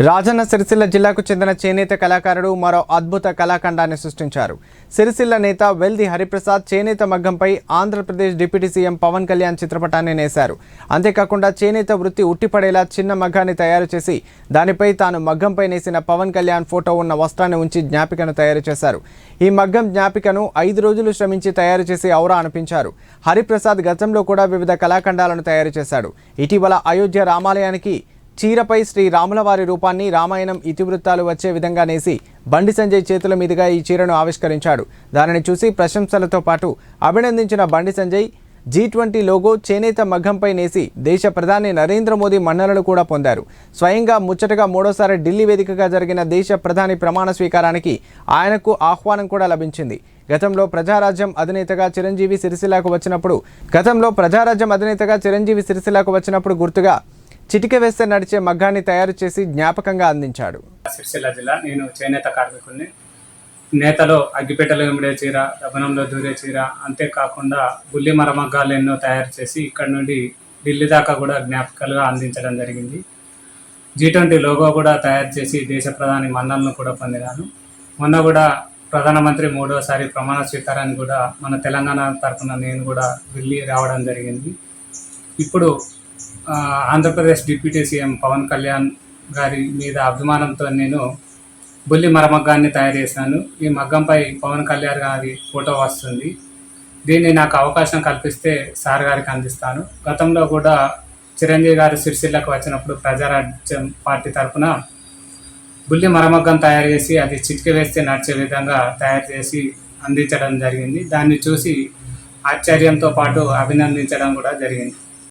రాజన్న సిరిసిల్ల జిల్లాకు చెందిన చేనేత కళాకారుడు మరో అద్భుత కళాఖండాన్ని సృష్టించారు. సిరిసిల్ల నేత వెల్ది హరిప్రసాద్ చేనేత మగ్గంపై ఆంధ్రప్రదేశ్ డిప్యూటీ సీఎం పవన్ కళ్యాణ్ చిత్రపటాన్ని నేశారు. అంతేకాకుండా చేనేత వృత్తి ఉట్టిపడేలా చిన్న మగ్గాన్ని తయారు చేసి దానిపై తాను మగ్గంపై నేసిన పవన్ కళ్యాణ్ ఫోటో ఉన్న వస్త్రాన్ని ఉంచి జ్ఞాపికను తయారు చేశారు. ఈ మగ్గం జ్ఞాపికను 5 రోజులు శ్రమించి తయారు చేసి ఔరా అనిపించారు. హరిప్రసాద్ గతంలో కూడా వివిధ కళాఖండాలను తయారు చేశాడు. ఇటీవల అయోధ్య రామాలయానికి చీరపై శ్రీ రాములవారి రూపాన్ని రామాయణం ఇతివృత్తాలు వచ్చే విధంగా నేసి బండి సంజయ్ చేతుల మీదుగా ఈ చీరను ఆవిష్కరించాడు. దానిని చూసి ప్రశంసలతో పాటు అభినందించిన బండి సంజయ్ G20 లోగో చేనేత మగ్గంపై నేసి దేశ ప్రధాని నరేంద్ర మోదీ మన్ననలు కూడా పొందారు. స్వయంగా ముచ్చటగా మూడోసారి ఢిల్లీ వేదికగా జరిగిన దేశ ప్రధాని ప్రమాణ స్వీకారానికి ఆయనకు ఆహ్వానం కూడా లభించింది. గతంలో ప్రజారాజ్యం అధినేతగా చిరంజీవి సిరిసిల్లకు వచ్చినప్పుడు గుర్తుగా చిటిక వేస్తే నడిచే మగ్గాన్ని తయారు చేసి జ్ఞాపకంగా అందించాడు. సిరిసిల్ల జిల్లా నేను చేనేత కార్మికుడిని. నేతలో అగ్గిపెట్టెలో ఇమిడే చీర, దబనంలో దూరే చీర, అంతేకాకుండా బుల్లి మరమగ్గాలు ఎన్నో తయారు చేసి ఇక్కడ నుండి ఢిల్లీ దాకా కూడా జ్ఞాపకాలుగా అందించడం జరిగింది. G20 లోగో కూడా తయారు చేసి దేశ ప్రధాని మన్ననలను కూడా పొందినాను. మొన్న కూడా ప్రధానమంత్రి 3వసారి ప్రమాణ స్వీకారాన్ని కూడా మన తెలంగాణ తరఫున నేను కూడా వెళ్ళి రావడం జరిగింది. ఇప్పుడు ఆంధ్రప్రదేశ్ డిప్యూటీ సీఎం పవన్ కళ్యాణ్ గారి మీద అభిమానంతో నేను బుల్లి మరమగ్గాన్ని తయారు చేశాను. ఈ మగ్గంపై పవన్ కళ్యాణ్ గారి ఫోటో వస్తుంది. దీన్ని నాకు అవకాశం కల్పిస్తే సార్ గారికి అందిస్తాను. గతంలో కూడా చిరంజీవి గారు సిరిసిల్లకు వచ్చినప్పుడు ప్రజారాజ్యం పార్టీ తరఫున బుల్లి మరమగ్గం తయారు చేసి అది చిటిక వేస్తే నడిచే విధంగా తయారు చేసి అందించడం జరిగింది. దాన్ని చూసి ఆశ్చర్యంతో పాటు అభినందించడం కూడా జరిగింది.